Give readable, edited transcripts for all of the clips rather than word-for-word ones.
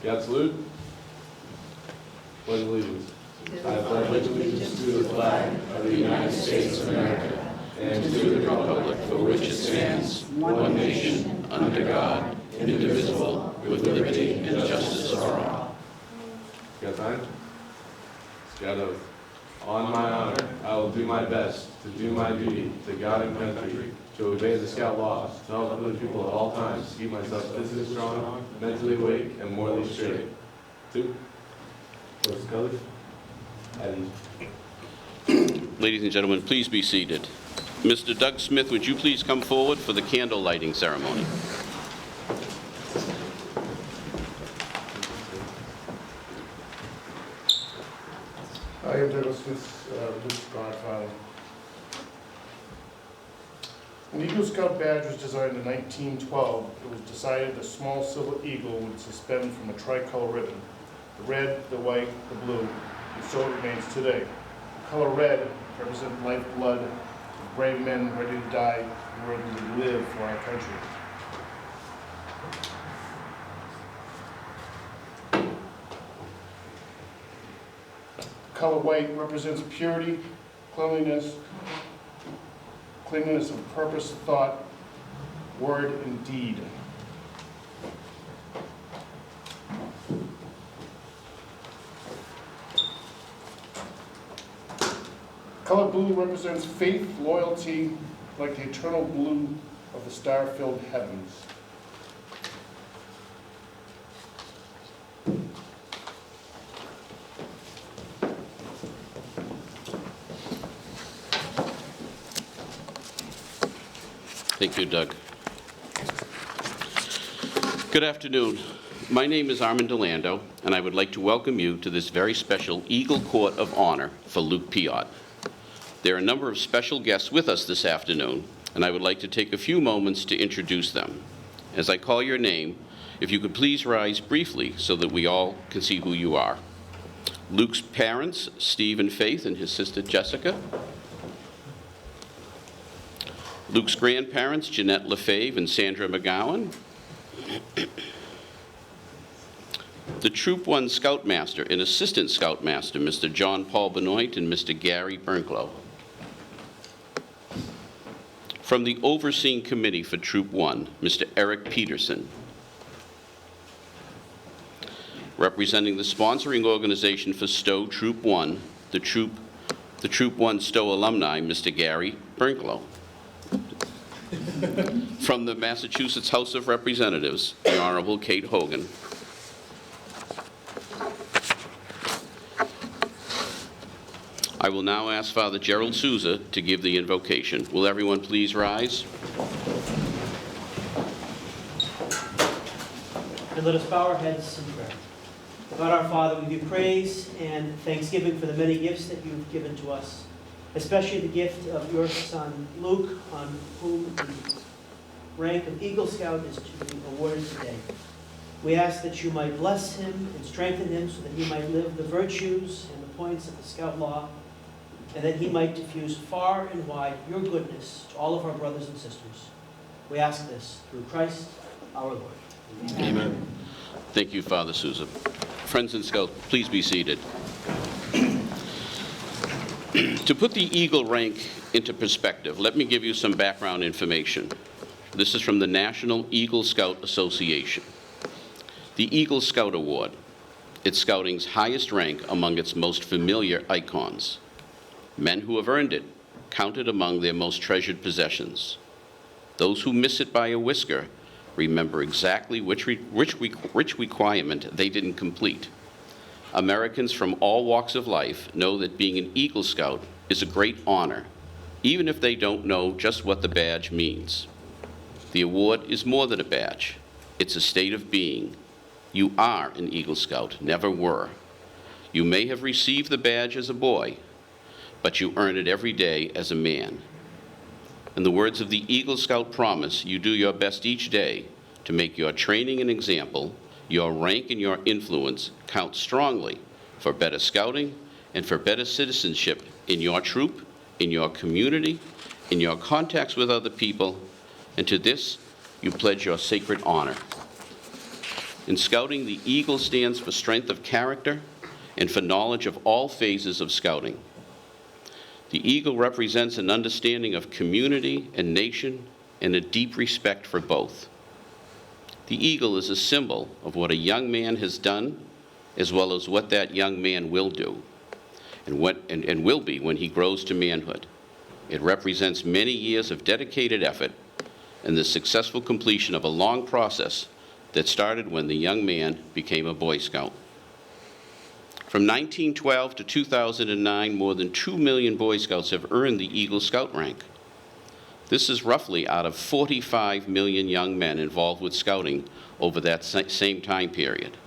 God salute. Pledge allegiance. I pledge allegiance to the flag of the United States of America and to the republic for which it stands, one nation, under God, indivisible, with liberty and justice for all. Got time? Got oath. On my honor, I will do my best to do my duty to God and country, to obey the Scout laws, to help other people at all times, to keep myself physically strong, mentally awake, and morally straight. 2. Close colors. Ladies and gentlemen, please be seated. Mr. Doug Smith, would you please come forward for the candle lighting ceremony? I am Douglas Smith, Luke's godfather. When the Eagle Scout badge was designed in 1912, it was decided a small silver eagle would suspend from a tricolor ribbon, the red, the white, the blue, and so it remains today. The color red represents lifeblood of brave men ready to die and ready to live for our country. Color white represents purity, cleanliness of purpose, thought, word, and deed. Color blue represents faith, loyalty, like the eternal blue of the star-filled heavens. Thank you, Doug. Good afternoon. My name is Armand DeLando, and I would like to welcome you to this very special Eagle Court of Honor for Luke Piotte. There are a number of special guests with us this afternoon, and I would like to take a few moments to introduce them. As I call your name, if you could please rise briefly so that we all can see who you are. Luke's parents, Steve and Faith, and his sister Jessica. Luke's grandparents, Jeanette Lefebvre and Sandra McGowan. The Troop 1 Scoutmaster and Assistant Scoutmaster, Mr. John Paul Benoit and Mr. Gary Bernklow. From the Overseeing Committee for Troop 1, Mr. Eric Peterson. Representing the sponsoring organization for Stowe Troop 1, the Troop 1 Stowe alumni, Mr. Gary Bernklow. From the Massachusetts House of Representatives, the Honorable Kate Hogan. I will now ask Father Gerald Souza to give the invocation. Will everyone please rise? And let us bow our heads in prayer. God our Father, we give you praise and thanksgiving for the many gifts that you've given to us, especially the gift of your son, Luke, on whom the rank of Eagle Scout is to be awarded today. We ask that you might bless him and strengthen him so that he might live the virtues and the points of the Scout law, and that he might diffuse far and wide your goodness to all of our brothers and sisters. We ask this through Christ our Lord. Amen. Amen. Thank you, Father Souza. Friends and Scouts, please be seated. To put the Eagle rank into perspective, let me give you some background information. This is from the National Eagle Scout Association. The Eagle Scout Award, it's Scouting's highest rank among its most familiar icons. Men who have earned it, counted among their most treasured possessions. Those who miss it by a whisker remember exactly which requirement they didn't complete. Americans from all walks of life know that being an Eagle Scout is a great honor, even if they don't know just what the badge means. The award is more than a badge. It's a state of being. You are an Eagle Scout, never were. You may have received the badge as a boy, but you earn it every day as a man. In the words of the Eagle Scout promise, you do your best each day to make your training an example, your rank and your influence count strongly for better scouting and for better citizenship in your troop, in your community, in your contacts with other people, and to this you pledge your sacred honor. In Scouting, the eagle stands for strength of character and for knowledge of all phases of Scouting. The eagle represents an understanding of community and nation and a deep respect for both. The eagle is a symbol of what a young man has done, as well as what that young man will do, and will be when he grows to manhood. It represents many years of dedicated effort and the successful completion of a long process that started when the young man became a Boy Scout. From 1912 to 2009, more than 2 million Boy Scouts have earned the Eagle Scout rank. This is roughly out of 45 million young men involved with Scouting over that same time period.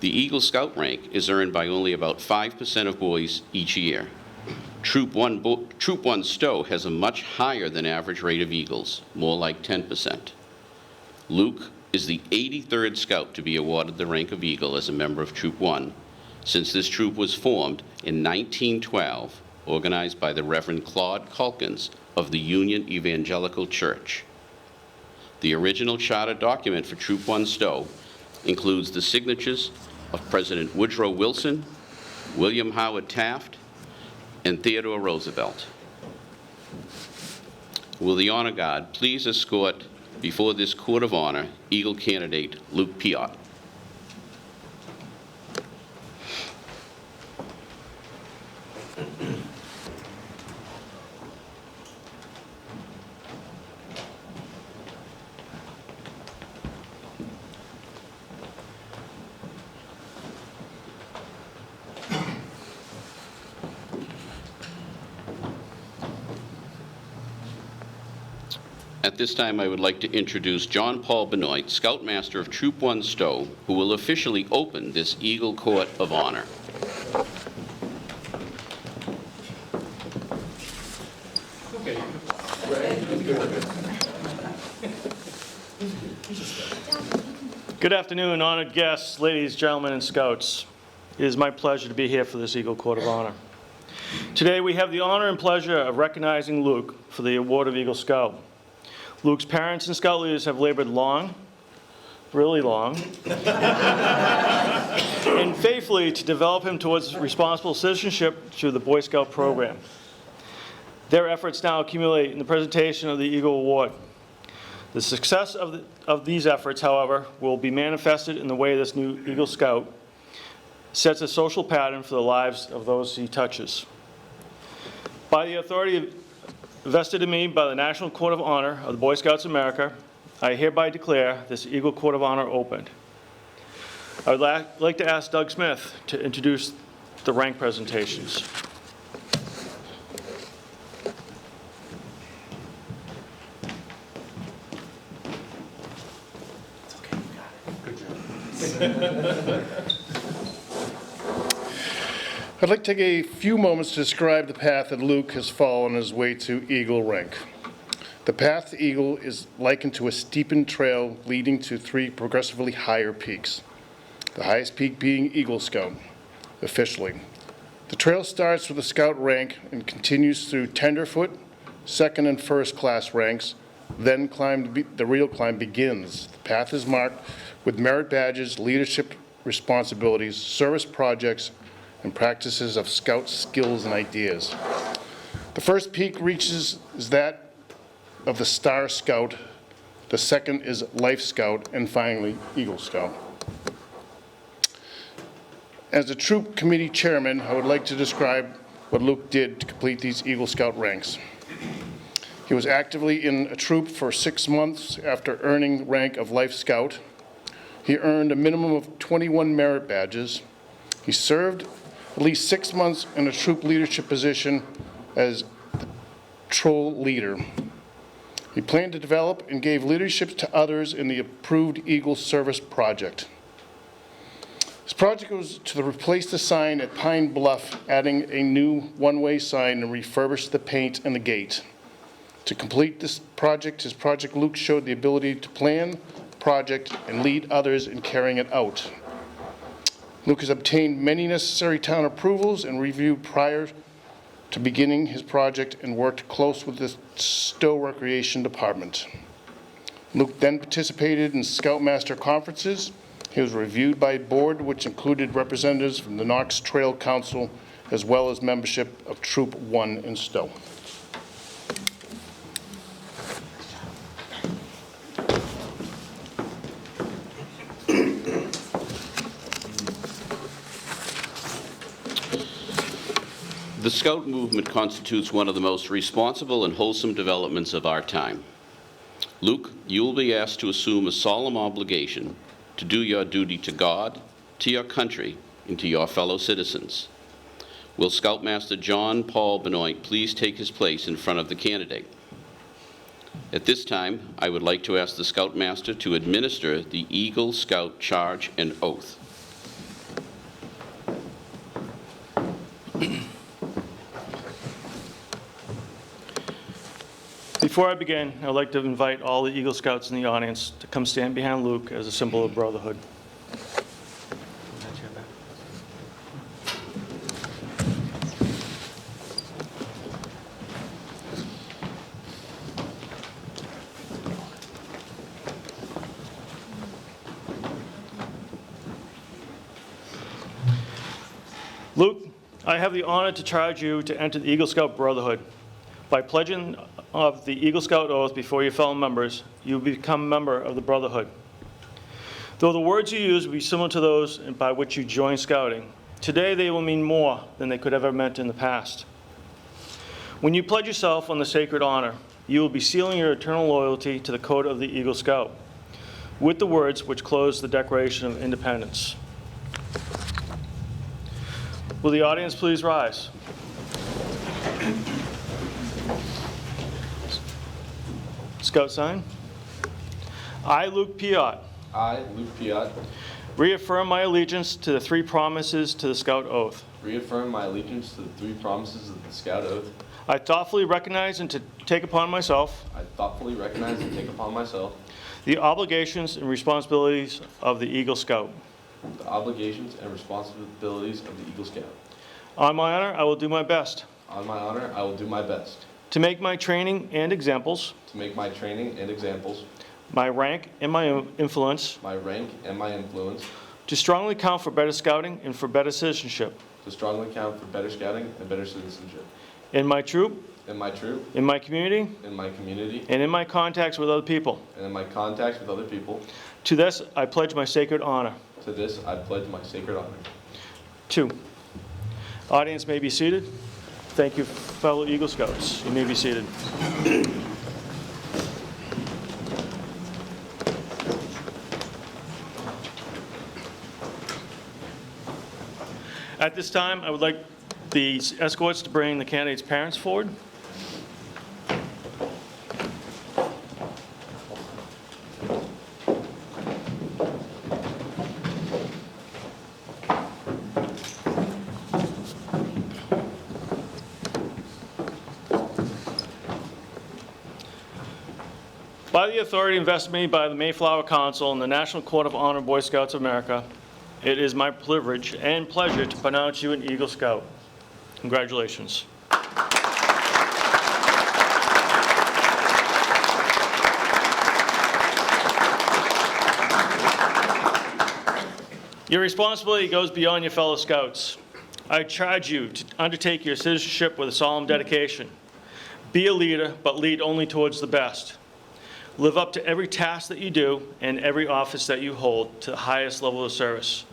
The Eagle Scout rank is earned by only about 5% of boys each year. Troop 1 Stowe has a much higher than average rate of Eagles, more like 10%. Luke is the 83rd Scout to be awarded the rank of Eagle as a member of Troop 1, since this troop was formed in 1912, organized by the Reverend Claude Calkins of the Union Evangelical Church. The original charter document for Troop 1 Stowe includes the signatures of President Woodrow Wilson, William Howard Taft, and Theodore Roosevelt. Will the Honor Guard please escort before this Court of Honor Eagle candidate Luke Piotte. At this time, I would like to introduce John Paul Benoit, Scoutmaster of Troop 1 Stowe, who will officially open this Eagle Court of Honor. Good afternoon, honored guests, ladies, gentlemen, and Scouts. It is my pleasure to be here for this Eagle Court of Honor. Today, we have the honor and pleasure of recognizing Luke for the award of Eagle Scout. Luke's parents and Scout leaders have labored long, really long, and faithfully to develop him towards responsible citizenship through the Boy Scout program. Their efforts now accumulate in the presentation of the Eagle Award. The success of these efforts, however, will be manifested in the way this new Eagle Scout sets a social pattern for the lives of those he touches. By the authority vested in me by the National Court of Honor of the Boy Scouts of America, I hereby declare this Eagle Court of Honor opened. I would like to ask Doug Smith to introduce the rank presentations. I'd like to take a few moments to describe the path that Luke has followed on his way to Eagle rank. The path to Eagle is likened to a steepened trail leading to 3 progressively higher peaks, the highest peak being Eagle Scout, officially. The trail starts with the Scout rank and continues through tenderfoot, second and first class ranks, then the real climb begins. The path is marked with merit badges, leadership responsibilities, service projects, and practices of Scout skills and ideas. The first peak is that of the Star Scout, the second is Life Scout, and finally, Eagle Scout. As the troop committee chairman, I would like to describe what Luke did to complete these Eagle Scout ranks. He was actively in a troop for 6 months after earning rank of Life Scout. He earned a minimum of 21 merit badges. He served at least 6 months in a troop leadership position as patrol leader. He planned to develop and gave leadership to others in the approved Eagle Service Project. This project was to replace the sign at Pine Bluff, adding a new one-way sign and refurbish the paint and the gate. To complete this project, Luke showed the ability to plan the project and lead others in carrying it out. Luke has obtained many necessary town approvals and reviewed prior to beginning his project and worked close with the Stowe Recreation Department. Luke then participated in Scoutmaster conferences. He was reviewed by a board which included representatives from the Knox Trail Council as well as membership of Troop 1 in Stowe. The Scout movement constitutes one of the most responsible and wholesome developments of our time. Luke, you will be asked to assume a solemn obligation to do your duty to God, to your country, and to your fellow citizens. Will Scoutmaster John Paul Benoit please take his place in front of the candidate? At this time, I would like to ask the Scoutmaster to administer the Eagle Scout Charge and Oath. Before I begin, I'd like to invite all the Eagle Scouts in the audience to come stand behind Luke as a symbol of brotherhood. Luke, I have the honor to charge you to enter the Eagle Scout Brotherhood. By pledging of the Eagle Scout oath before your fellow members, you will become a member of the Brotherhood. Though the words you use will be similar to those by which you joined Scouting, today they will mean more than they could ever have meant in the past. When you pledge yourself on the sacred honor, you will be sealing your eternal loyalty to the code of the Eagle Scout with the words which close the Declaration of Independence. Will the audience please rise? Scout sign. I, Luke Piotte, I, Luke Piotte, reaffirm my allegiance to the three promises to the Scout Oath. reaffirm my allegiance to the three promises of the Scout Oath. I thoughtfully recognize and to take upon myself I thoughtfully recognize and take upon myself the obligations and responsibilities of the Eagle Scout. the obligations and responsibilities of the Eagle Scout. On my honor, I will do my best On my honor, I will do my best to make my training and examples, to make my training and examples, my rank and my influence, my rank and my influence, to strongly count for better scouting and for better citizenship to strongly count for better scouting and better citizenship. in my troop, In my troop, in my community, in my community, and in my contacts with other people. and in my contacts with other people. To this, I pledge my sacred honor. To this, I pledge my sacred honor. 2. Audience may be seated. Thank you, fellow Eagle Scouts. You may be seated. At this time, I would like the escorts to bring the candidates' parents forward. By the authority invested in me by the Mayflower Council and the National Court of Honor Boy Scouts of America, it is my privilege and pleasure to pronounce you an Eagle Scout. Congratulations. Your responsibility goes beyond your fellow Scouts. I charge you to undertake your citizenship with a solemn dedication. Be a leader, but lead only towards the best. Live up to every task that you do and every office that you hold to the highest level of service.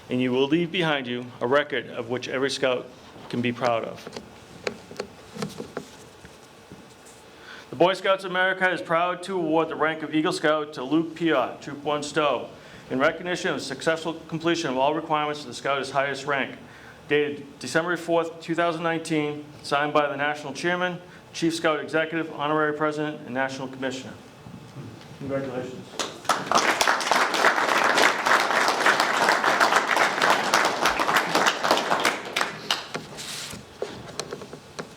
And you will leave behind you a record of which every Scout can be proud of. The Boy Scouts of America is proud to award the rank of Eagle Scout to Luke Piotte, Troop 1 Stowe, in recognition of successful completion of all requirements for the Scout's highest rank, dated December 4th, 2019, signed by the National Chairman, Chief Scout Executive, Honorary President, and National Commissioner. Congratulations.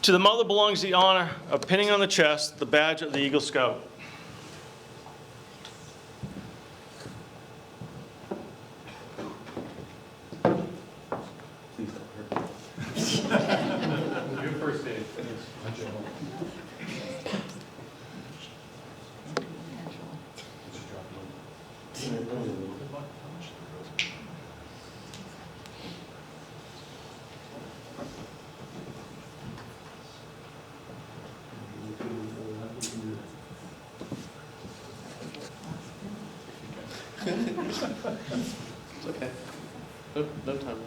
To the mother belongs the honor of pinning on the chest the badge of the Eagle Scout. Please don't hurt. Your first aid. It's okay. No time rush.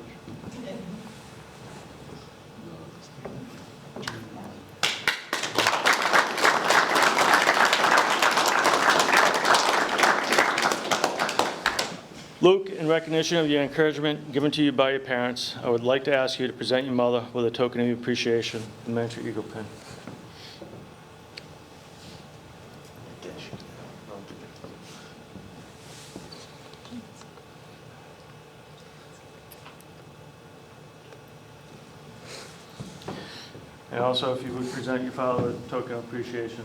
Luke, in recognition of your encouragement given to you by your parents, I would like to ask you to present your mother with a token of appreciation, the miniature eagle pin. And also, if you would present your father with a token of appreciation,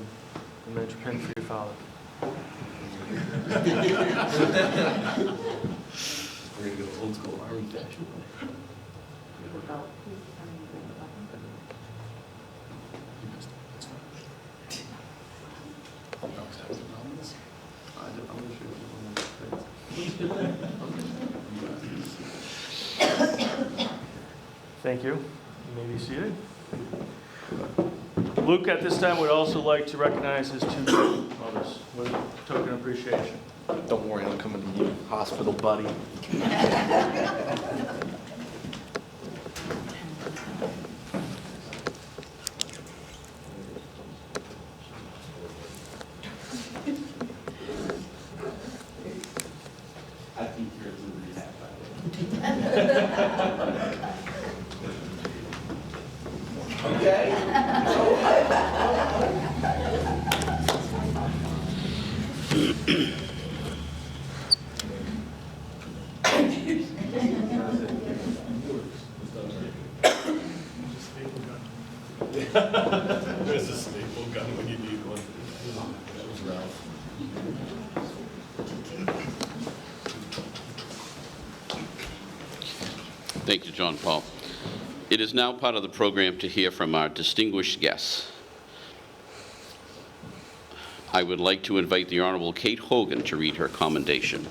the miniature pin for your father. We're gonna go old school army fashion. Thank you. You may be seated. Luke, at this time, would also like to recognize his two mothers with a token of appreciation. Don't worry, I'm coming to you, hospital buddy. I think you're really There's a staple gun when you need one. That was Ralph. Thank you, John Paul. It is now part of the program to hear from our distinguished guests. I would like to invite the Honorable Kate Hogan to read her commendation.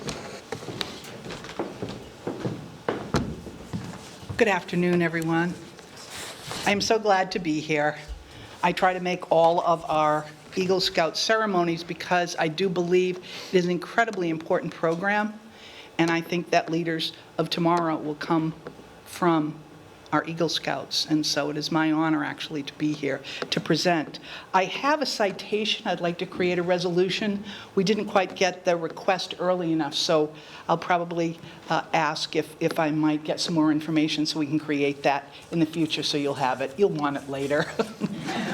Good afternoon, everyone. I am so glad to be here. I try to make all of our Eagle Scout ceremonies because I do believe it is an incredibly important program, and I think that leaders of tomorrow will come from our Eagle Scouts, and so it is my honor actually to be here to present. I have a citation. I'd like to create a resolution. We didn't quite get the request early enough, so I'll probably ask if I might get some more information so we can create that in the future, so you'll have it. You'll want it later.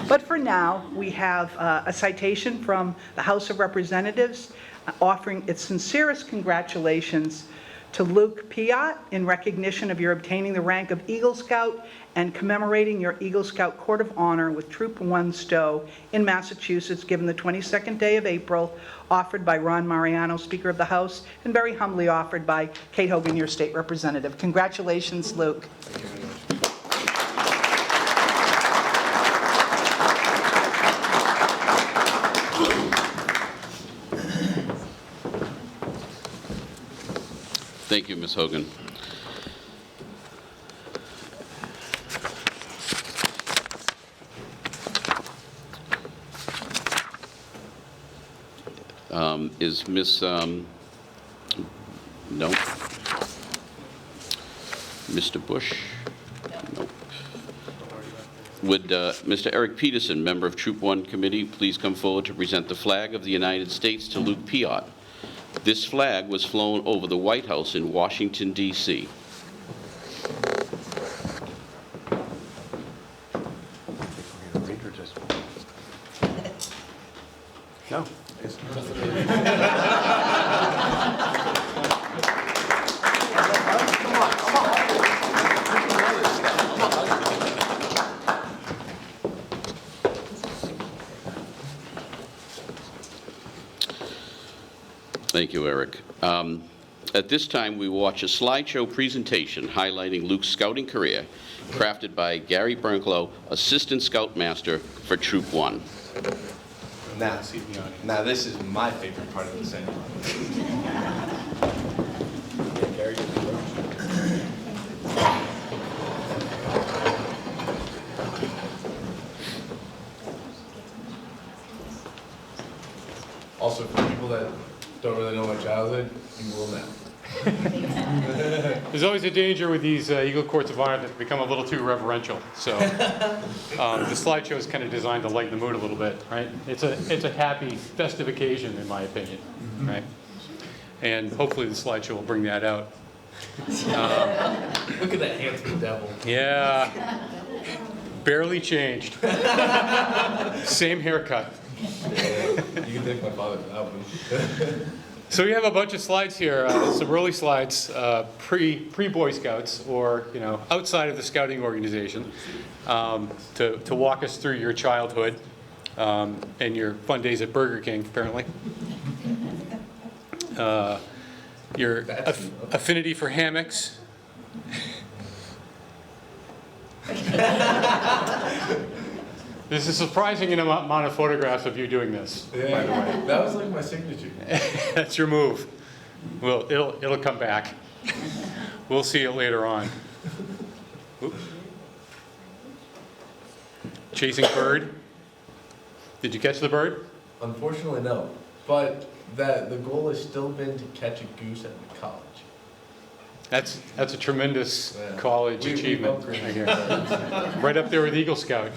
But for now, we have a citation from the House of Representatives offering its sincerest congratulations to Luke Piotte in recognition of your obtaining the rank of Eagle Scout and commemorating your Eagle Scout Court of Honor with Troop 1 Stowe in Massachusetts, given the 22nd day of April, offered by Ron Mariano, Speaker of the House, and very humbly offered by Kate Hogan, your state representative. Congratulations, Luke. Thank you, Ms. Hogan. Is Ms. No. Mr. Bush? Nope. Would Mr. Eric Peterson, member of Troop 1 Committee, please come forward to present the flag of the United States to Luke Piotte? This flag was flown over the White House in Washington, D.C. No. Thank you, Eric. At this time, we watch a slideshow presentation highlighting Luke's scouting career, crafted by Gary Bernklow, Assistant Scoutmaster for Troop 1. Now this is my favorite part of the ceremony. Also, for people that don't really know my childhood, you will now. There's always a danger with these Eagle Courts of Honor that they become a little too reverential. So the slideshow is kind of designed to lighten the mood a little bit, right? It's a happy, festive occasion, in my opinion, right? And hopefully the slideshow will bring that out. Look at that handsome devil. Yeah, barely changed. Same haircut. You can thank my father for that one. So we have a bunch of slides here, some early slides, pre-Boy Scouts, or outside of the scouting organization, to walk us through your childhood and your fun days at Burger King, apparently. Your affinity for hammocks. There's a surprising amount of photographs of you doing this, by the way. That was like my signature. That's your move. Well, it'll come back. We'll see it later on. Oop. Chasing bird. Did you catch the bird? Unfortunately, no. But the goal has still been to catch a goose at the college. That's a tremendous college We achievement upgraded. right here. Right up there with Eagle Scout.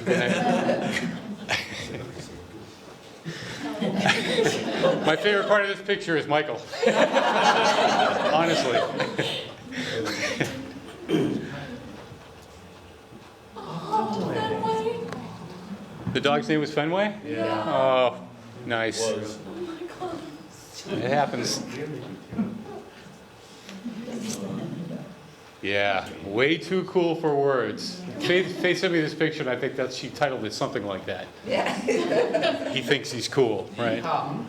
My favorite part of this picture is Michael. Honestly. The dog's name was Fenway? Yeah. Oh, nice. Was. It happens. Yeah, way too cool for words. Faith sent me this picture, and I think she titled it something like that. Yeah. He thinks he's cool, right? Bottle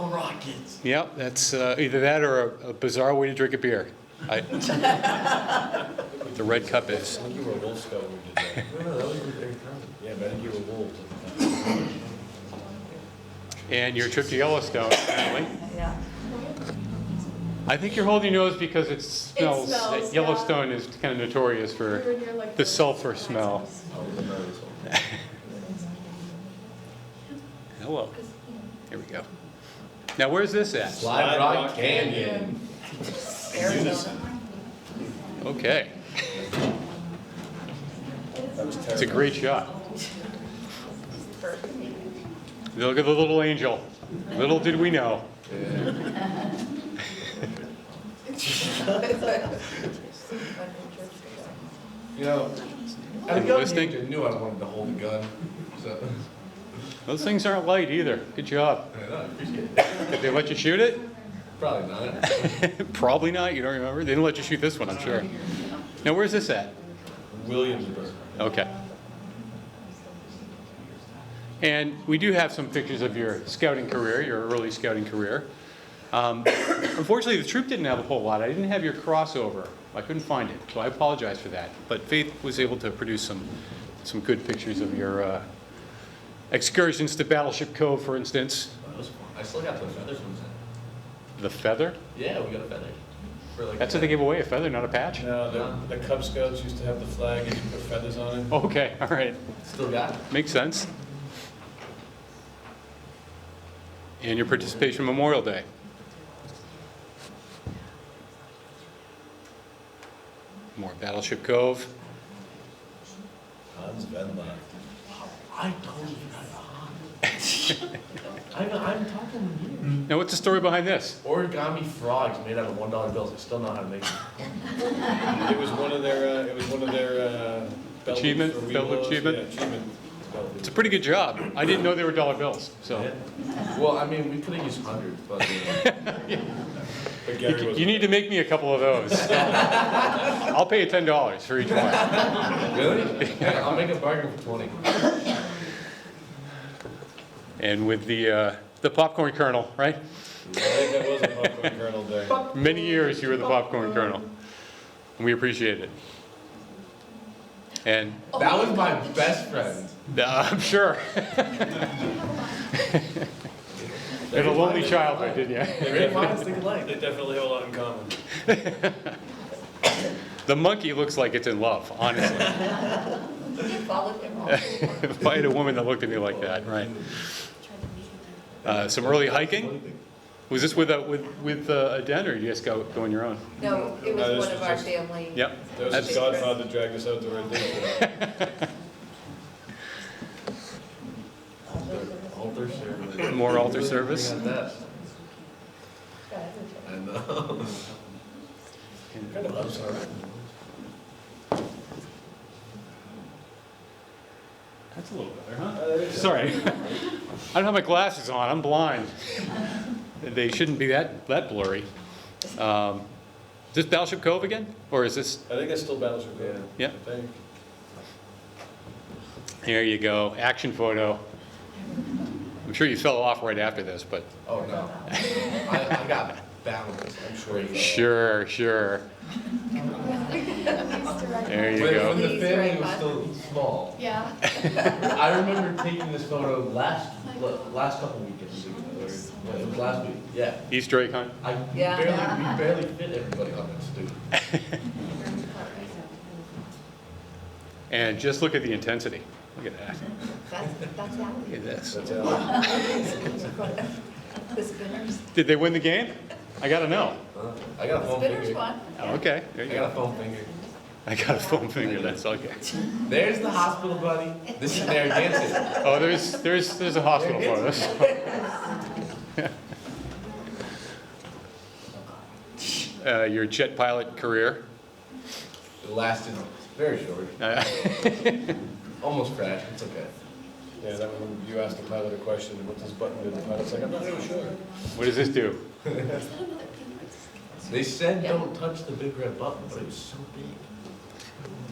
rockets. Yep, that's either that or a bizarre way to drink a beer. What the red cup is. I think you were a Wolf Scout when we did that. No, that was your third time. Yeah, but I think you were wolves. And your trip to Yellowstone, apparently. Yeah. I think you're holding your nose because it smells. smells, Yellowstone is kind of notorious for We were near, like, the sulfur smell. Hello. Here we go. Now, where's this at? Slide Rock Canyon. Arizona. Okay. That was It's a terrible. great shot. Look at the little angel. Little did we know. You know, at a young Enlisting? age, I knew I wanted to hold a gun. So, Those things aren't light either. Good job. I appreciate it. Did they let you shoot it? Probably not. Probably not. You don't remember? They didn't let you shoot this one, I'm sure. Now, where's this at? Williamsburg. Okay. And we do have some pictures of your scouting career, your early scouting career. Unfortunately, the troop didn't have a whole lot. I didn't have your crossover. I couldn't find it, so I apologize for that. But Faith was able to produce some good pictures of your excursions to Battleship Cove, for instance. That was fun. I still got the feathers from that. The feather? Yeah, we got a feather. For like That's what they gave away, a feather, not a patch? No, the Cub Scouts used to have the flag and you put feathers on it. Okay, all right. Still got it. Makes sense. And your participation Memorial Day. More Battleship Cove. Hans Venla. I totally forgot. I'm talking here. Now, what's the story behind this? Origami frogs made out of $1 bills. I still know how to make them. It was one of their, Bell Achievement? Loops or Bell Loop Weelos. achievement? Yeah, achievement. It's a pretty good job. I didn't know they were dollar bills, so. Well, I mean, we could have used hundreds, but But Gary was. You need to make me a couple of those. I'll pay you $10 for each one. really? Yeah, I'll make a bargain for 20. And with the popcorn kernel, right? I think that was a popcorn kernel day. Many years you were the popcorn kernel. And we appreciate it. And That was my best friend. I'm sure. You had a lonely childhood, didn't you? Great minds think alike. They definitely have a lot in common. The monkey looks like it's in love, honestly. Followed him all. If I had a woman that looked at me like that, right? Some early hiking? Was this with a den, or did you guys go on your own? No, it No, was this one of was our just- family. Yep. That was his godfather dragged us out to Red Dead. Altar service. More altar service? Got that. I know. Kind of loves her. That's a little better, huh? Sorry. I don't have my glasses on, I'm blind. They shouldn't be that blurry. Is this Battleship Cove again? Or is this, I think that's still Battleship. Yeah. I think. there you go, action photo. I'm sure you fell off right after this, but Oh, no. I got balance, I'm sure you. sure. There you When go. the Please, family right, was bud. still small. Yeah. I remember taking this photo last couple weekends ago, or it was last week, yeah. Easter egg hunt? We Yeah. barely fit everybody on that student. And just look at the intensity. Look at that. That's Look Allie. at this. That's Al. The spinners. Did they win the game? I gotta know. I got a The foam spinners finger. won. Oh, okay, there I you got a go. foam finger. I got a foam finger, that's okay. There's the hospital, buddy. This is Narragansett. Oh, there's a hospital for us. Your jet pilot career. It lasted very short. Uh, Almost crashed. It's okay. Yeah, that when you asked the pilot a question, what does button do? The pilot's like, I'm not really sure. What does this do? They said don't touch the big red button, but it was so big.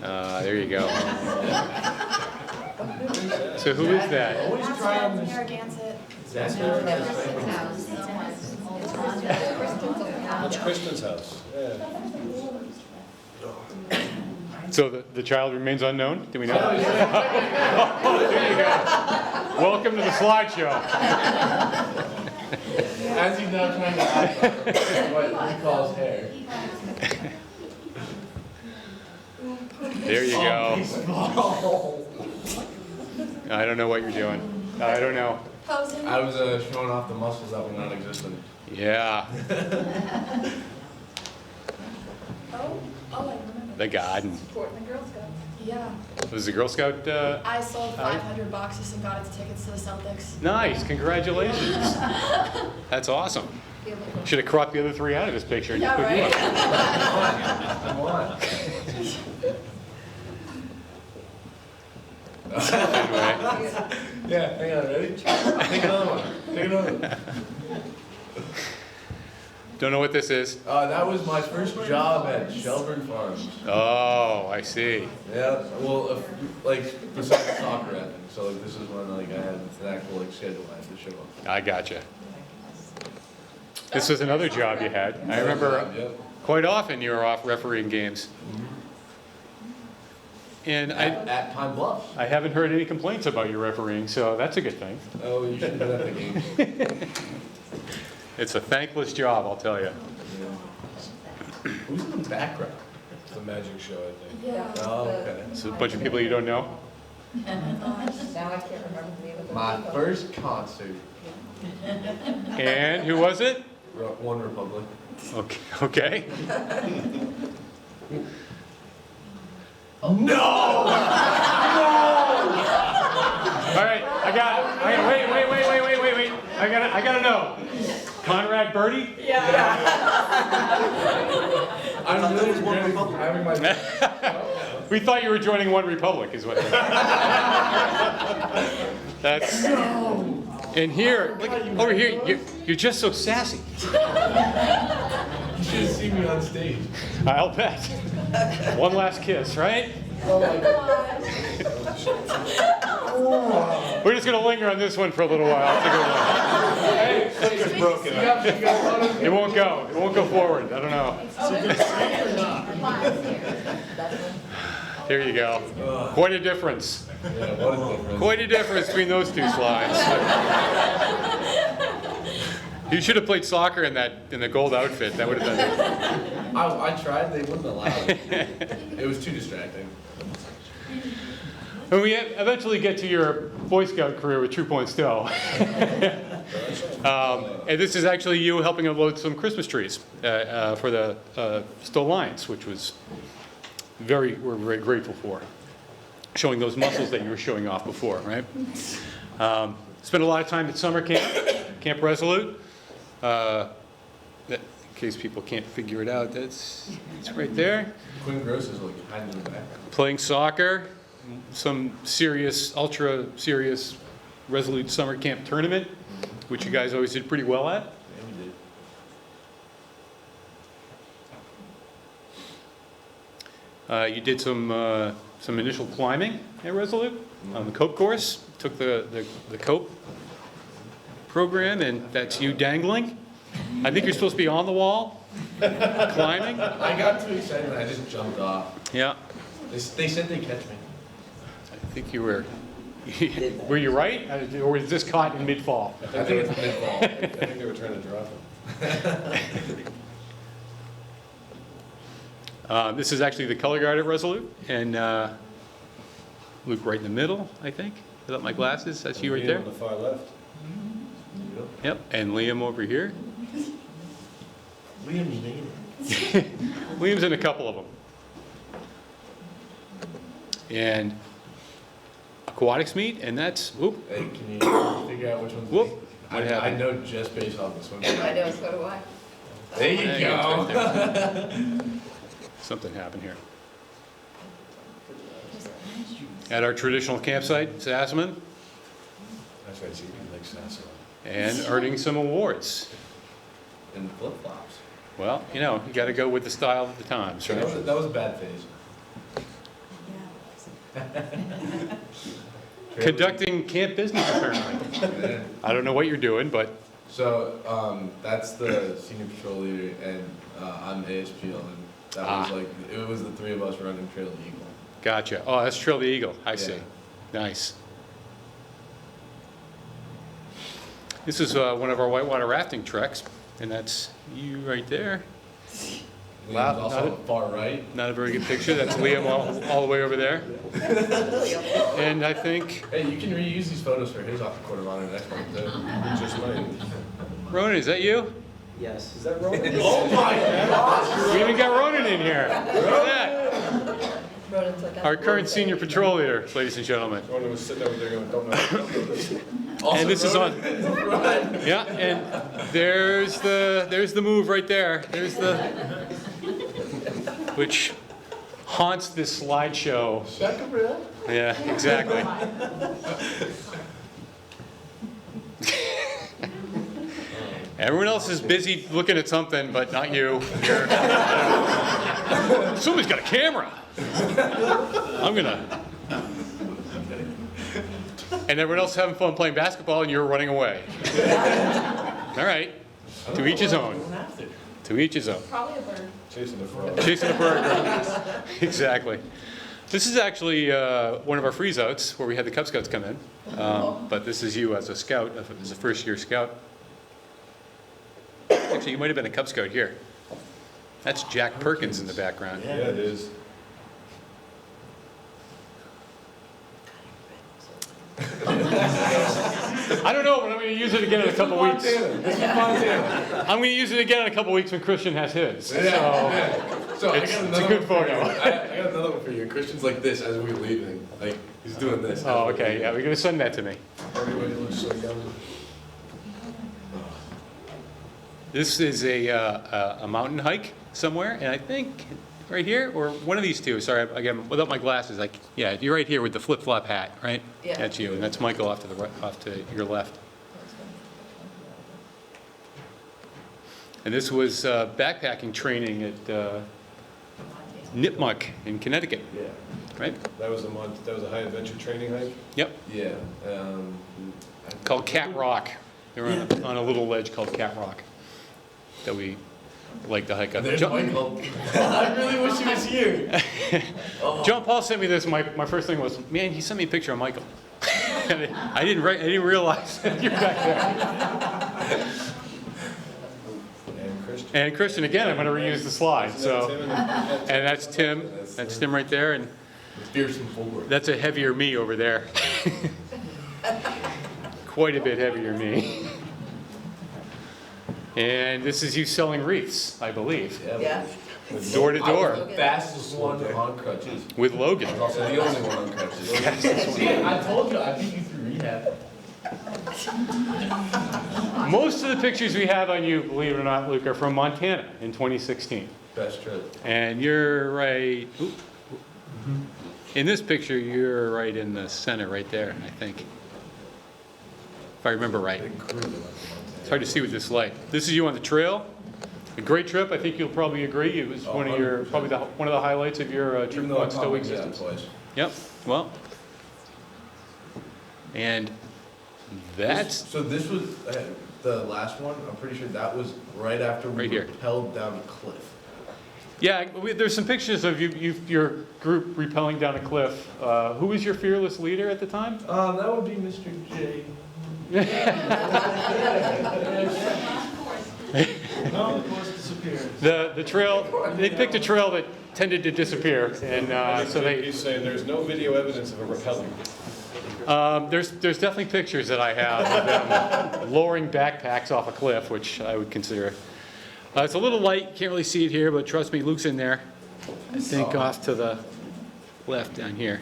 There you go. So who is that? Always try on this. Narragansett. That's That's Kristen's house. Yeah. So the child remains unknown? Do we know? Oh, there you go. Welcome to the slideshow. As he's now trying to act what he calls hair. There you go. Baseball. I don't know what you're doing. I don't know. Posing. I was showing off the muscles that were non-existent. Yeah, Oh, I remember. the garden. Supporting the Girl Scouts. Yeah. Was the Girl Scout? I sold 500 boxes and got its tickets to the Celtics. Nice, congratulations. That's awesome. Beautiful. Should have cropped the other three out of this picture and just Yeah, put you right. up. Come on. Anyway, Yeah, hang on, ready? Take another one. Take another one. don't know what this is. That was my first job at Shelburne Farms. Oh, I see. Yeah, well, like besides soccer, I think. So like this is when like I had an actual like schedule I had to show up. I gotcha. This was another job you had. I remember Yep. quite often you were off refereeing games. And At Pine Bluff. I haven't heard any complaints about your refereeing, so that's a good thing. Oh, you should have been at the game. It's a thankless job, I'll tell you. Who's in the background? It's a magic show, I think. Yeah. Oh, okay. It's a bunch of people you don't know. Now I can't remember the name of the My people. first concert, And who was it? One Republic. Okay. Okay. No! All right, I got it. Wait. I gotta know. Conrad Birdie? I'm really regretting having my. We thought you were joining One Republic, is what. That's. And here, look, over here, you're just so sassy. You should have seen me on stage. I'll bet. One last kiss, right? Oh my God. We're just gonna linger on this one for a little while. It's a good one. Hey, clicker's broken. It won't go. It won't go forward. I don't know. There you go. Quite a difference. Yeah, what a difference. Quite a difference between those two slides. You should have played soccer in the gold outfit. That would have been. I tried, they wouldn't allow it. It was too distracting. When we eventually get to your Boy Scout career with True Point Stowe, And this is actually you helping unload some Christmas trees for the Stowe Lions, which was we're very grateful for. Showing those muscles that you were showing off before, right? Spent a lot of time at summer camp, Camp Resolute. In case people can't figure it out, it's right there. Quinn Gross is like hiding in the background. Playing soccer, some serious, ultra serious Resolute summer camp tournament, which you guys always did pretty well at. Yeah, we did. You did some initial climbing at Resolute on the cope course. Took the cope program, and that's you dangling. I think you're supposed to be on the wall, climbing. I got too excited and I just jumped off. Yeah, They said they'd catch me. I think you were. Were you right, or was this caught in mid-fall? I think it's mid-fall. I think they were trying to drop him. This is actually the color guard at Resolute, and Luke right in the middle, I think, without my glasses. That's you right there. On the far left. Yep, and Liam over here. Liam made it. Liam's in a couple of them. And aquatics meet, and that's, whoop, Hey, can you figure out which one's Whoop. me? What I happened? know just based off this one. I know, so do I. There you There you go. go, right there. Something happened here. At our traditional campsite, Sassaman, That's right, see, you like Sasso. and earning some awards. And flip-flops. Well, you know, you got to go with the style of the times, right? That was a bad phase. Conducting camp business, apparently. I don't know what you're doing, but So, that's the senior patrol leader, and I'm ASPL, and that was like, it was the three of us running Trail of Eagle. gotcha. Oh, that's Trail the Eagle. I see. Yeah. Nice. This is one of our whitewater rafting treks, and that's you right there. Wow, Liam's also not on the far right. Not a very good picture. That's Liam all the way over there. And I think, Hey, you can reuse these photos for his off the quarter monitor next one, too. Just mine. Ronan, is that you? Yes. Is that wrong? Oh my gosh! We even got Ronan in here. Look at that. Ronan's like, Our current senior patrol leader, ladies and gentlemen. Ronan was sitting over there going, don't know. And this is on. Yeah, and there's the move right there. There's the, which haunts this slideshow. Yeah, exactly. Everyone else is busy looking at something, but not you. Somebody's got a camera. I'm gonna. And everyone else having fun playing basketball, and you're running away. All right. To each his own. To each his own. Probably a bird. Chasing the frog. Chasing a bird. Right? Exactly. This is actually one of our freeze outs where we had the Cub Scouts come in. But this is you as a scout, as a first-year scout. Actually, you might have been a Cub Scout here. That's Jack Perkins in the background. Yeah, it is. I don't know, but I'm going to use it again in a couple weeks. This is Montana. I'm going to use it again in a couple weeks when Christian has his. So So I it's got a another good one for photo. you. I got another one for you. Christian's like this as we're leaving. Like, he's doing this. as Oh, we're okay. leaving. Yeah, we're going to send that to me. Everybody looks so young. This is a mountain hike somewhere, and I think right here, or one of these two. Sorry, again, without my glasses. Yeah, you're right here with the flip-flop hat, right? Yeah. That's you, and that's Michael off to the right, off to your left. And this was backpacking training at Nipmuc in Connecticut, Yeah. right? That was a high adventure training hike. Yep, Yeah. called Cat Rock. They were on a little ledge called Cat Rock that we like to hike up. There's Michael. I really wish he was here. John Paul sent me this. My first thing was, man, he sent me a picture of Michael. I didn't realize that you're back there. And Christian. And Christian, again, I'm going to reuse the slide. So, and that's Tim. That's Tim right there, and Fearsome forward. that's a heavier me over there. Quite a bit heavier me. And this is you selling wreaths, I believe, Yeah. door to I was door, the fastest one on crutches. with Logan. I was also the only one on crutches. See, I told you, I beat you through rehab. Most of the pictures we have on you, believe it or not, Luke, are from Montana in 2016. Best trip. And you're right, in this picture, you're right in the center right there, I think. If I remember right. It's hard to see with this light. This is you on the trail. A great trip, I think you'll probably agree. It was one of your, probably one of the highlights of your trip Even though I on Stowe caught existence. twice. Yep, well. And that's, So this was, the last one, I'm pretty sure that was right after we Right here. rappelled down a cliff. yeah, there's some pictures of your group rappelling down a cliff. Who was your fearless leader at the time? That would be Mr. J. No, the course disappeared. The trail, they picked a trail that tended to disappear, and so they, He's saying there's no video evidence of a rappelling. there's definitely pictures that I have of them lowering backpacks off a cliff, which I would consider. It's a little light, you can't really see it here, but trust me, Luke's in there. I think off to the left down here,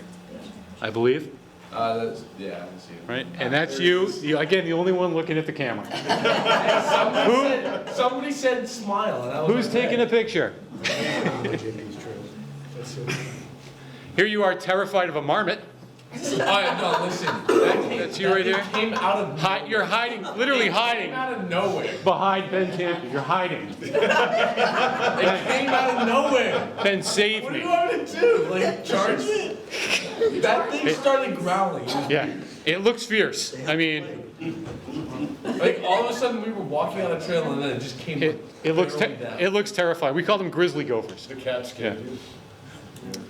I believe, That's, yeah, I can see it. right? And that's you, again, the only one looking at the camera. Somebody said smile, and I was Who's like, taking a picture? Here you are terrified of a marmot. Oh, no, listen. That's you right It here? came out of You're hiding, literally It hiding came out of nowhere. behind Ben Tampa. You're hiding. It came out of nowhere. Ben, save What do you me. want me to do? Like, charge it? That thing started growling. Yeah, it looks fierce. I mean, Like, all of a sudden, we were walking on a trail, and then it just came it looks barreling down. it looks terrifying. We call them grizzly gophers. The cat scared you.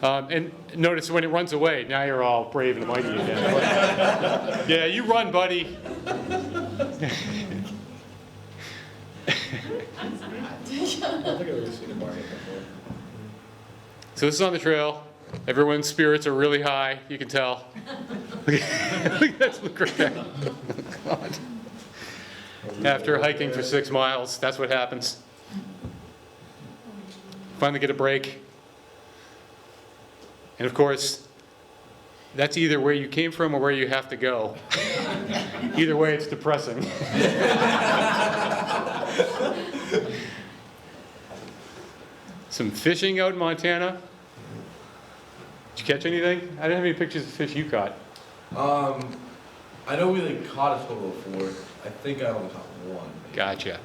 And notice when it runs away, now you're all brave and mighty again. Yeah, you run, buddy. So this is on the trail. Everyone's spirits are really high, you can tell. That's Luke right there. God. After hiking for 6 miles, that's what happens. Finally get a break. And of course, that's either where you came from or where you have to go. Either way, it's depressing. Some fishing out in Montana. Did you catch anything? I didn't have any pictures of fish you caught. I know we like caught a total of 4. I think I only caught 1. maybe. Gotcha.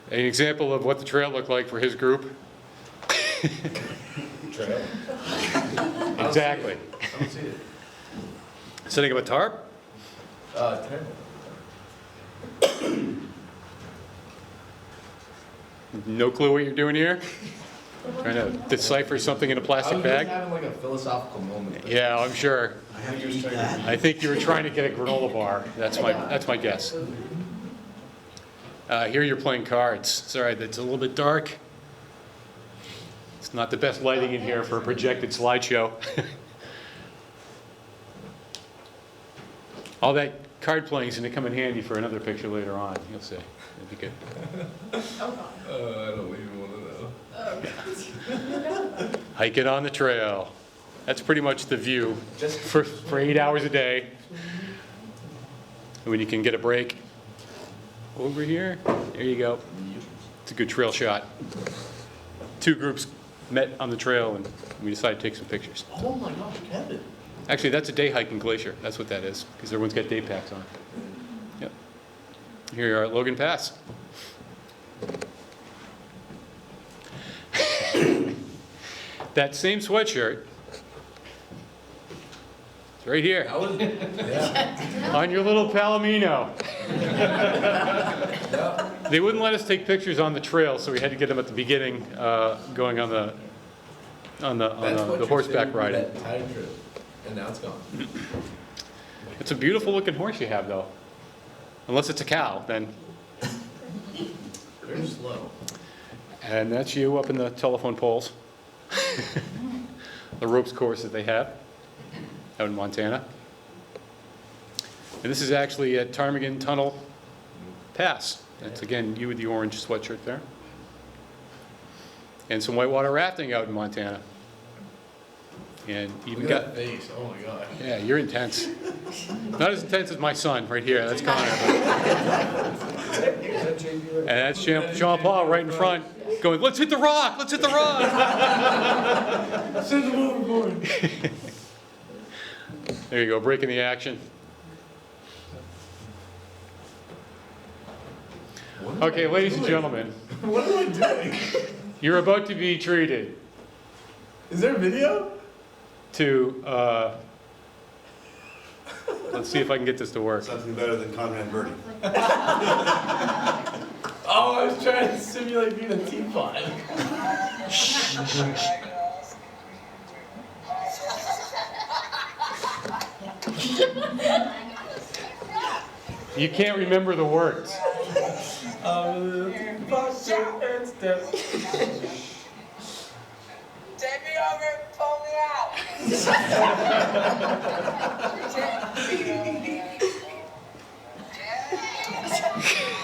An example of what the trail looked like for his group? Trail. Exactly. I don't see it. Setting up a tarp? 10. No clue what you're doing here? Trying to decipher something in a I plastic was really bag? having like a philosophical moment. Yeah, I'm sure. I think you were trying to get a granola bar. That's my guess. Here you're playing cards. Sorry, that's a little bit dark. It's not the best lighting in here for a projected slideshow. All that card playing is going to come in handy for another picture later on. You'll see. It'll be good. I don't even want to know. Hike it on the trail. That's pretty much the view for 8 hours a day. When you can get a break. Over here, there you go. It's a good trail shot. 2 groups met on the trail and we decided to take some pictures. Oh my gosh, Kevin. Actually, that's a day hiking glacier. That's what that is, because everyone's got day packs on. Yep. Here you are at Logan Pass. That same sweatshirt, it's right here, That was, yeah. on your little Palomino. They wouldn't let us take pictures on the trail, so we had to get them at the beginning, going on the That's what you're horseback saying, riding. that time trip, and now it's gone. It's a beautiful looking horse you have, though. Unless it's a cow, then. Very slow. And that's you up in the telephone poles. The ropes course that they have out in Montana. And this is actually at Ptarmigan Tunnel Pass That's, again, you with the orange sweatshirt there. And some whitewater rafting out in Montana. And even Look at got, that face, oh my god. yeah, you're intense. Not as intense as my son right here, that's Connor. And that's Jean Paul right in front, going, let's hit the rock, let's hit the rock. Send them overboard. There you go, breaking the action. Okay, ladies and gentlemen, What am I doing? you're about to be treated Is there a video? to, let's see if I can get this to work. Something better than Conrad Birdie. Oh, I was trying to simulate being a teapot. You can't remember the words. Take me over, pull me out.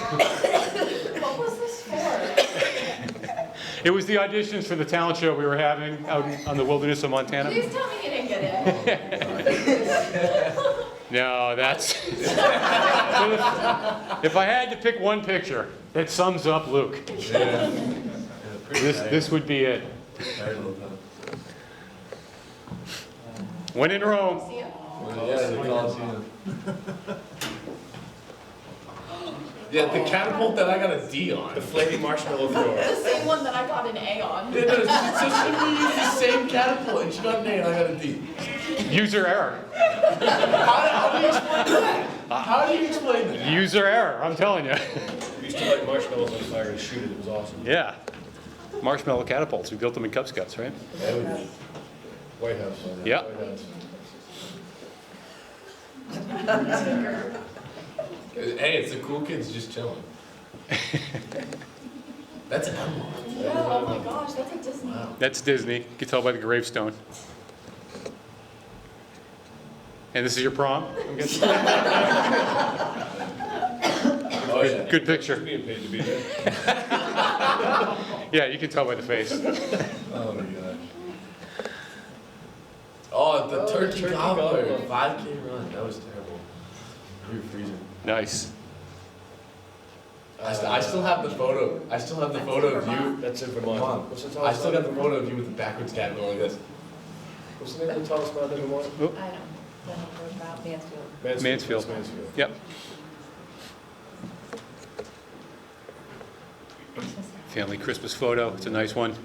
What was this for? It was the auditions for the talent show we were having out on the wilderness of Montana. Please tell me you didn't get it. No, that's... If I had to pick one picture that sums up Luke, this would be it. When in Rome. See ya. Yeah, the Coliseum. Yeah, the catapult that I got a D on. The flaming marshmallow thrower. The same one that I got an A on. Yeah, no, so she used the same catapult and she got an A and I got a D. User error. How do you explain that? How do you explain that? User error, I'm telling you. We used to light marshmallows on fire and shoot it. It was awesome. Yeah. Marshmallow catapults. We built them in Cub Scouts, right? White House. Yeah. White House. Hey, it's the cool kids just chilling. That's an emblem. Yeah, oh my gosh, that's like Disney. Wow. That's Disney. You can tell by the gravestone. And this is your prom? I'm guessing? Oh yeah. Good picture. Being paid to be there. Yeah, you can tell by the face. Oh my gosh. Oh, the turkey gobbler. 5K run. That was terrible. We were freezing. Nice. I still have the photo. I still have the photo of you. That's in Vermont. Come on. What's the I tallest still got mountain? the photo of you with the backwards cap going like this. What's the name of the tallest mountain in Vermont? I don't know about Mansfield. Mansfield. That's Mansfield. Yep. Family Christmas photo. It's a nice one.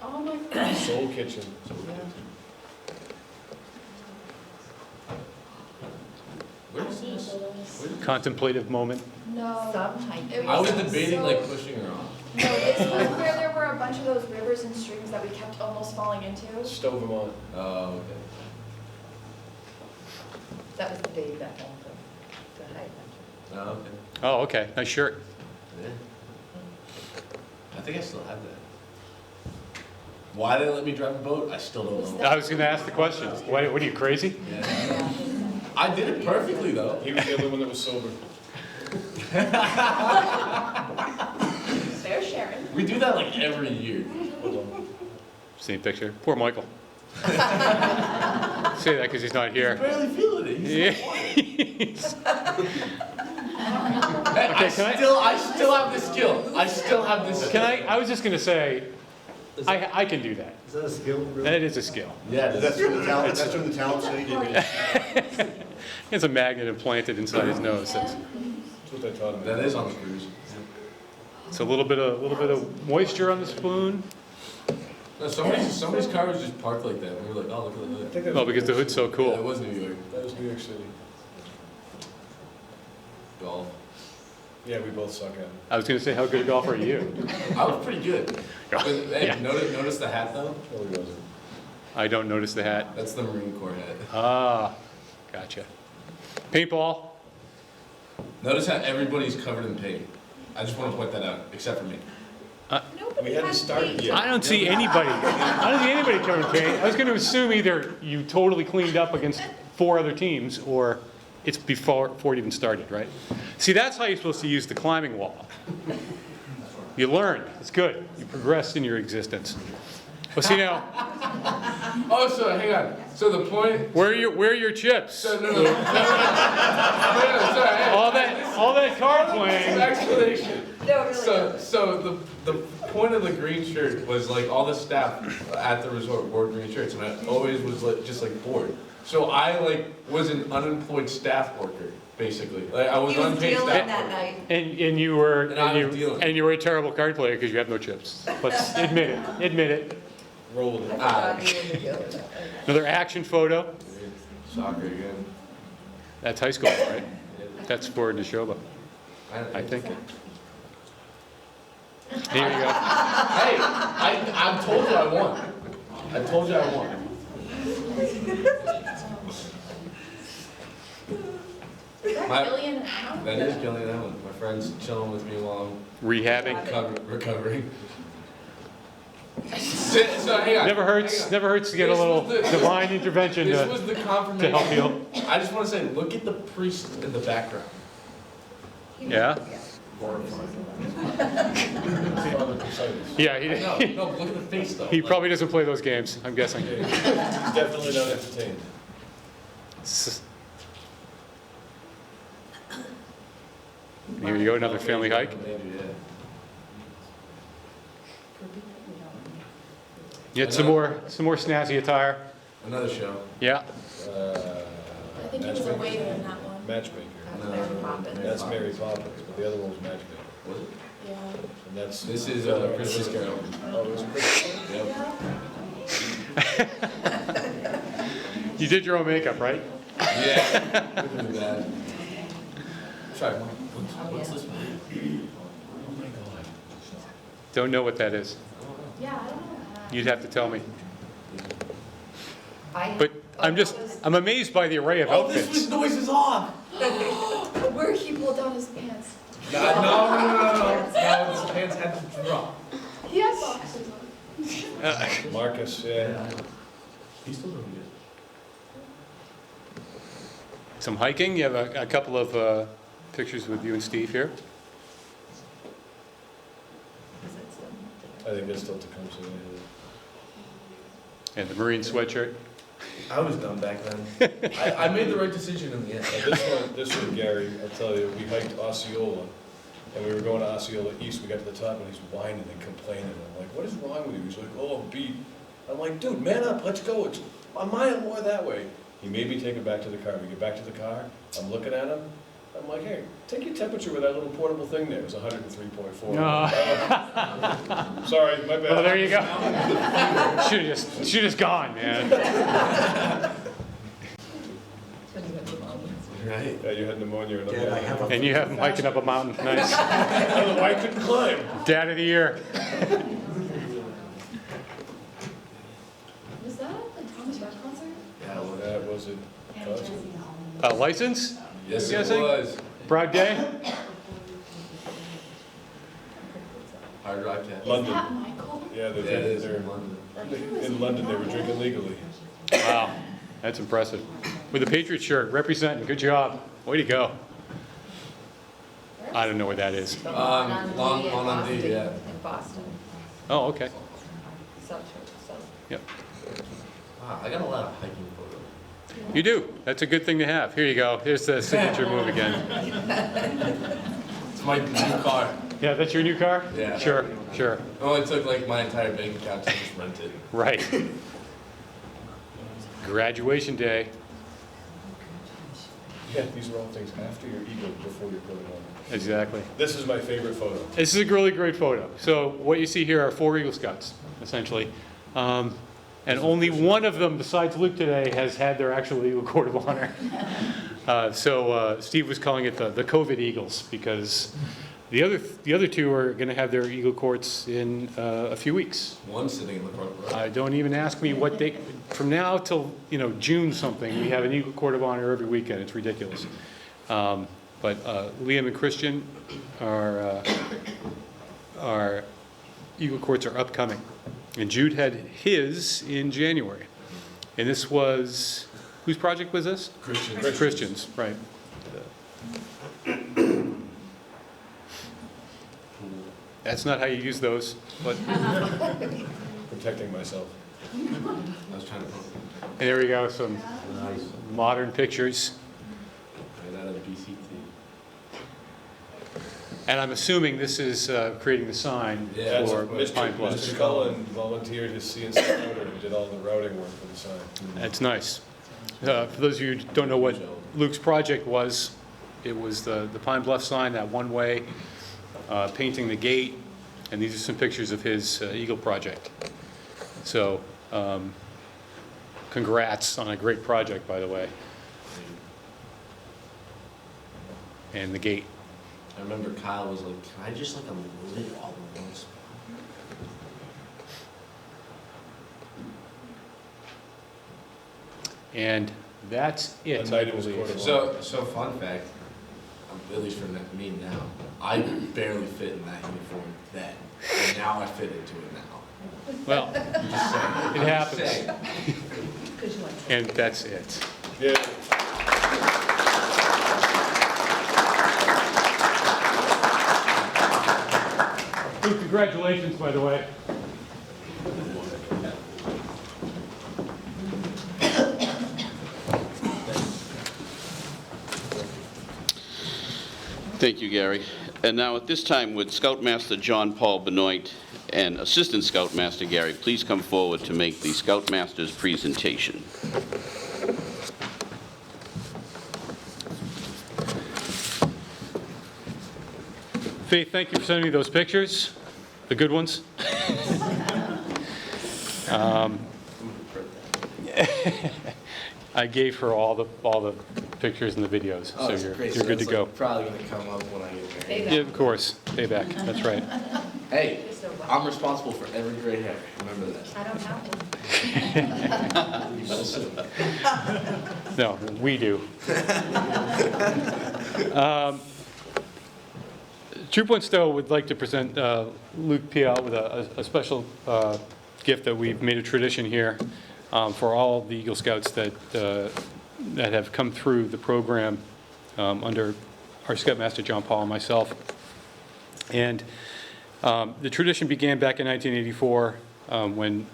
Oh my gosh. Soul Kitchen. Where's this? Contemplative moment. No. Subtype. It I was was debating so- like pushing her off. No, this was where there were a bunch of those rivers and streams that we kept almost falling into. Stowe, Vermont. Oh, okay. That was the day back home to hike. Oh, okay. Oh, okay. Nice shirt. Yeah. I think I still have that. Why didn't they let me drive a boat? I still don't know. I was going to ask the question. What are you, crazy? Yeah. I did it perfectly though. He was the only one that was sober. They're sharing. We do that like every year. Same picture. Poor Michael. Say that because he's not here. Barely feeling it. Yeah. Hey, I can I- still have this skill. I still have this skill. I was just going to say, I can do that. Is that a skill? That is a skill. Yeah, That's from the talent. That's from the talent stage. He has a magnet implanted inside his nose. That's what they taught him. that is on the cruise. It's a little bit of moisture on the spoon. No, somebody's car was just parked like that. We were like, oh, look at the I hood. think that Well, because the hood's so Yeah, it cool. was New York. was New York City. Golf. Yeah, we both suck at it. I was going to say, how good a golfer are you? I was pretty good. But, hey, Yeah. notice the hat though? No, he wasn't. I don't notice the hat. That's the Marine Corps hat. Ah, gotcha. Paintball. Notice how everybody's covered in paint. I just want to point that out, except for me. We hadn't started yet. I don't see anybody covered in paint. I was going to assume either you totally cleaned up against 4 other teams or it's before it even started, right? See, that's how you're supposed to use the climbing wall. You learn. It's good. You progress in your existence. Well, see now, Oh, so hang on. So the point. where are your chips? So no. Sorry. All that card This playing. explanation. No, really. So the point of the green shirt was like all the staff at the resort wore green shirts, and I always was like just like bored. So I like was an unemployed staff worker basically. Like I was He was unpaid dealing staff that worker. night. And you were And I was dealing. and you were a terrible card player because you have no chips. Let's admit it. Admit it. Roll with I it. forgot you were dealing with that. Another action photo. Soccer again. That's high school, right? That's for Neshoba, I think. Here you go. Hey, I told you I won. I told you I won. Is that My- Gillian Allen? That is Gillian Allen. My friend's chilling with me while Rehabbing. I'm recovering. So hang on. Never hang hurts. on. Never hurts to get a This little was the- divine intervention This to was the confirmation. help heal. I just want to say, look at the priest in the background. Yeah. Yeah. No, no, look at the face though. He probably doesn't play those games. I'm guessing. He's definitely not entertained. Here you go. Another family hike. Maybe, yeah. You had some more snazzy attire. Another show. Yeah. I think he was a waiter in that one. Matchmaker. Mary Poppins. That's Mary Poppins, but the other one was Matchmaker. Was it? Yeah. And that's. This is Christmas Carol. Oh, it was Christmas. Yep. You did your own makeup, right? Yeah. Look at that. Sorry, what's this one? Don't know what that is. Yeah, I don't know. You'd have to tell me. But I'm amazed by the array of Oh, this outfits. was noises off. Where he pulled down his pants. No, his pants had to drop. He has boxes on. Marcus, yeah. He's still doing good. Some hiking. You have a couple of pictures with you and Steve here. I think that's still to come soon. And the Marine sweatshirt. I was done back then. I made the right decision in the end. This one, Gary, I'll tell you, we hiked Osceola, and we were going to Osceola East, we got to the top, and he's whining and complaining, I'm like, what is wrong with you? He's like, oh, I'm beat. I'm like, dude, man up, let's go, it's a mile more that way. He made me take it back to the car, we get back to the car, I'm looking at him, I'm like, hey, take your temperature with that little portable thing there, it was 103.4. Sorry, my bad. Well, there you go. Should have gone, man. Right? Yeah, you had pneumonia. And Dad, I have a- And you have him hiking up a mountain. Nice. I don't know why I couldn't climb. Dad of the year. Was that the Thomas Rhett concert? Yeah, well, That was it. License? yes, it Guessing? was. Proud day? Hard drive test. Is that London. Michael? Yeah, Yeah, it is they're in London. in London, they were drinking legally. Wow. That's impressive. With a Patriot shirt, representing. Good job. Way to go. I don't know where that is. Long on D, yeah. In Boston. Oh, okay. So. Yep. Wow, I got a lot of hiking photos. You do. That's a good thing to have. Here you go. Here's the signature move again. It's my new car. Yeah, that's your new car? Yeah. Sure, sure. It only took like my entire bank account to just rent it. Right. Graduation day. Yeah, these are all things after your ego, before you're going on. Exactly. This is my favorite photo. This is a really great photo. So what you see here are 4 Eagle Scouts, essentially. And only one of them, besides Luke today, has had their actual Eagle Court of Honor. So Steve was calling it the COVID Eagles, because the other two are going to have their Eagle Courts in a few weeks. One sitting in the front row. Don't even ask me what date. From now till June something, we have an Eagle Court of Honor every weekend. It's ridiculous. But Liam and Christian, our Eagle Courts are upcoming. And Jude had his in January. And this was Whose project was this? Christians. Christians, right. That's not how you use those, but, and Protecting myself. I was trying to poke there we go, some modern pictures. right out of the BCT. And I'm assuming this is creating the sign Yeah, for Mr. Pine Bluff. Cullen volunteered his CNC router and did all the routing work for the sign. That's nice. For those of you who don't know what Luke's project was, it was the Pine Bluff sign, that one way, painting the gate, and these are some pictures of his Eagle project. So, congrats on a great project, by the way. And the gate. I remember Kyle was like, can I just like unload it all at once? And that's it. The night it was I believe. quarter So fun fact, at least for me now, I barely fit in that uniform then, and now I fit into it now. Well, Just saying. it happens. Just saying. Because you went to. And that's it. Yeah. Luke, congratulations, by the way. Thank you, Gary. And now at this time, would Scoutmaster John Paul Benoit and Assistant Scoutmaster Gary please come forward to make the Scoutmaster's presentation. Faith, thank you for sending me those pictures, the good ones. I gave her all the pictures and the videos, so you're good to go. Probably gonna come up when I get married. Payback. Yeah, of course, payback, that's right. Hey, I'm responsible for every gray hair, remember that. I don't have one. You will soon. No, we do. True Point Stowe would like to present Luke Piotte with a special gift that we've made a tradition here for all the Eagle Scouts that have come through the program under our Scoutmaster John Paul and myself. And the tradition began back in 1984 when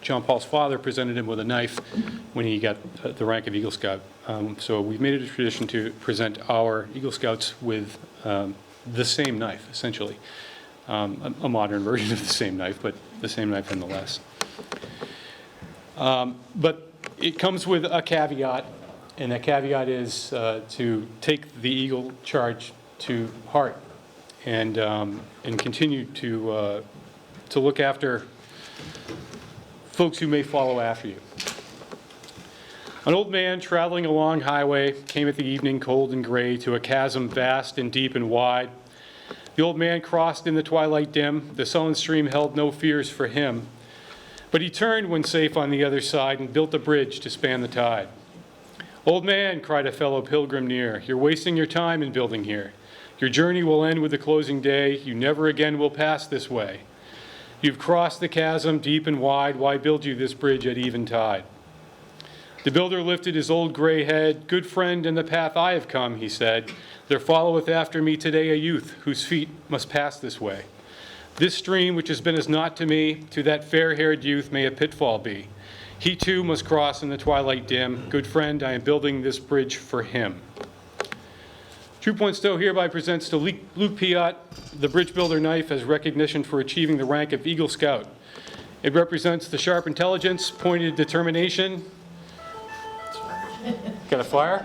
John Paul's father presented him with a knife when he got the rank of Eagle Scout. So we've made it a tradition to present our Eagle Scouts with the same knife, essentially. A modern version of the same knife, but the same knife nonetheless. But it comes with a caveat, and that caveat is to take the Eagle charge to heart and continue to look after folks who may follow after you. An old man traveling along highway came at the evening cold and gray to a chasm vast and deep and wide. The old man crossed in the twilight dim. The sullen stream held no fears for him. But he turned when safe on the other side and built a bridge to span the tide. "Old man," cried a fellow pilgrim near, "you're wasting your time in building here. Your journey will end with the closing day. You never again will pass this way. You've crossed the chasm deep and wide. Why build you this bridge at eventide?" The builder lifted his old gray head. "Good friend, in the path I have come," he said, "there followeth after me today a youth whose feet must pass this way. This stream, which has been as naught to me, to that fair-haired youth may a pitfall be. He too must cross in the twilight dim. Good friend, I am building this bridge for him." True Point Stowe hereby presents to Luke Piotte the Bridge Builder knife as recognition for achieving the rank of Eagle Scout. It represents the sharp intelligence, pointed determination. Got a fire?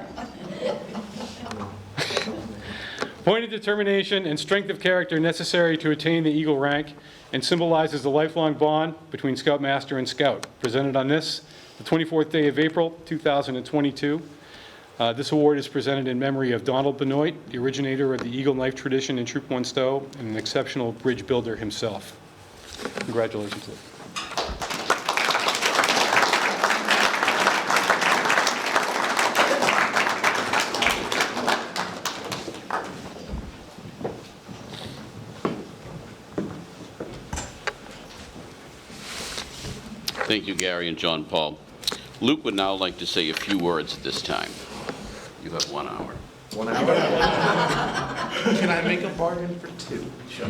Pointed determination and strength of character necessary to attain the Eagle rank, and symbolizes the lifelong bond between Scoutmaster and Scout. Presented on this, the 24th day of April, 2022. This award is presented in memory of Donald Benoit, the originator of the Eagle knife tradition in Troop 1 Stowe, and an exceptional bridge builder himself. Congratulations, Luke. Thank you, Gary and John Paul. Luke would now like to say a few words at this time. You have 1 hour. 1 hour? Can I make a bargain for 2? Sure.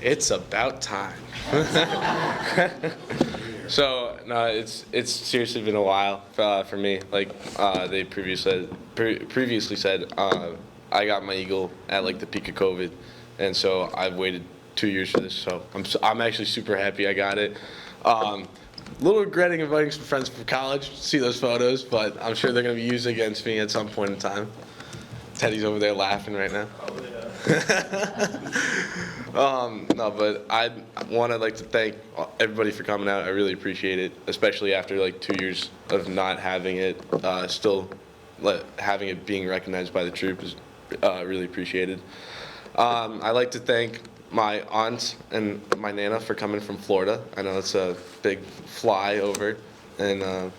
It's about time. So, no, it's seriously been a while for me. Like they previously said, I got my Eagle at like the peak of COVID, and so I've waited 2 years for this. So I'm actually super happy I got it. A little regretting inviting some friends from college to see those photos, but I'm sure they're going to be used against me at some point in time. Teddy's over there laughing right now. No, but I want to like to thank everybody for coming out. I really appreciate it, especially after like 2 years of not having it. Having it being recognized by the troop is really appreciated. I like to thank my aunt and my Nana for coming from Florida. I know it's a big fly over, and I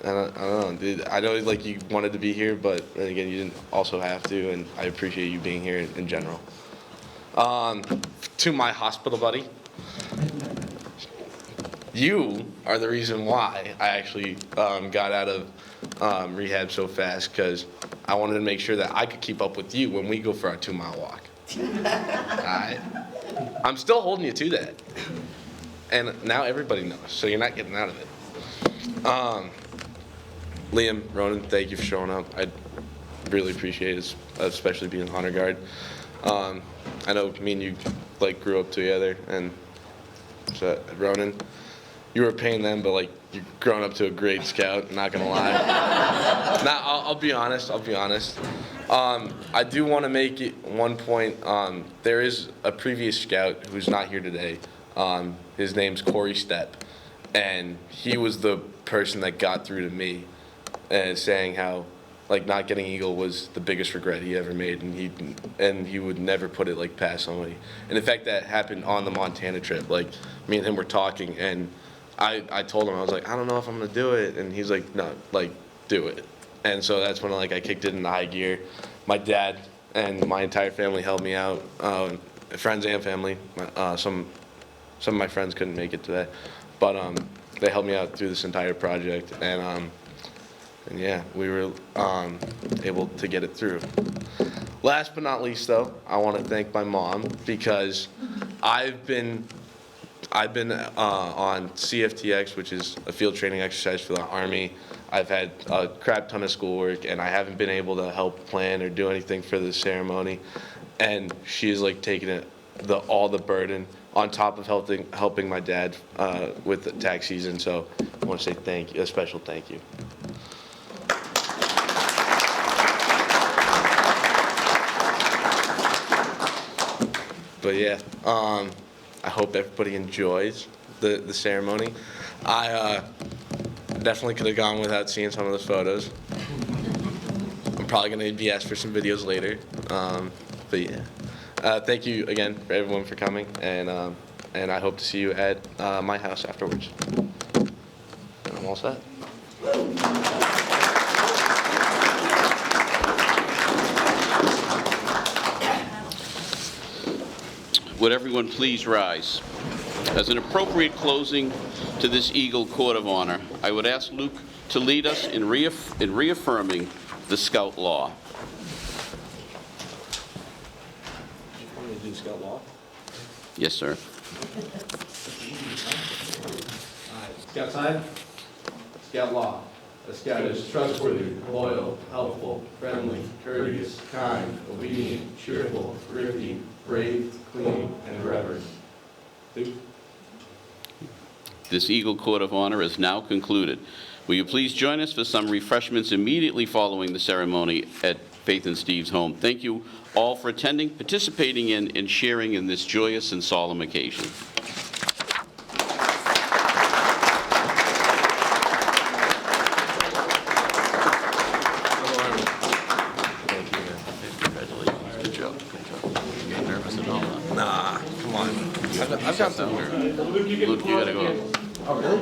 don't know, dude. I know like you wanted to be here, but then again, you didn't also have to, and I appreciate you being here in general. To my hospital buddy, you are the reason why I actually got out of rehab so fast, because I wanted to make sure that I could keep up with you when we go for our 2-mile walk. Alright? I'm still holding you to that. And now everybody knows, so you're not getting out of it. Liam, Ronan, thank you for showing up. I really appreciate it, especially being honor guard. I know me and you like grew up together, and so Ronan, you were a pain then, but like you've grown up to a great scout. Not gonna lie. I'll be honest. I do want to make it one point. There is a previous scout who's not here today. His name's Corey Stepp, and he was the person that got through to me, and saying how like not getting Eagle was the biggest regret he ever made, and he would never put it like past somebody. And in fact, that happened on the Montana trip. Like me and him were talking, and I told him, I was like, I don't know if I'm gonna do it, and he's like, no, like do it. And so that's when like I kicked it into high gear. My dad and my entire family helped me out, friends and family. Some of my friends couldn't make it today, but they helped me out through this entire project, and yeah, we were able to get it through. Last but not least, though, I want to thank my mom, because I've been on CFTX, which is a field training exercise for the Army. I've had a crap ton of schoolwork, and I haven't been able to help plan or do anything for the ceremony. And she's like taking all the burden on top of helping my dad with the tax season. So I want to say thank you, a special thank you. But yeah, I hope everybody enjoys the ceremony. I definitely could have gone without seeing some of those photos. I'm probably going to be asked for some videos later. But yeah, thank you again for everyone for coming, and I hope to see you at my house afterwards. And I'm all set. Would everyone please rise? As an appropriate closing to this Eagle Court of Honor, I would ask Luke to lead us in reaffirming the Scout Law. Want me to do Scout Law? Yes, sir. Scout time. Scout Law. A scout is trustworthy, loyal, helpful, friendly, courteous, kind, obedient, cheerful, thrifty, brave, clean, and reverent. This Eagle Court of Honor is now concluded. Will you please join us for some refreshments immediately following the ceremony at Faith and Steve's home? Thank you all for attending, participating in, and sharing in this joyous and solemn occasion. Congratulations. Good job. Good job. You get nervous at all? Huh? Nah, come on. I've got some. Luke, you gotta go. Oh, really?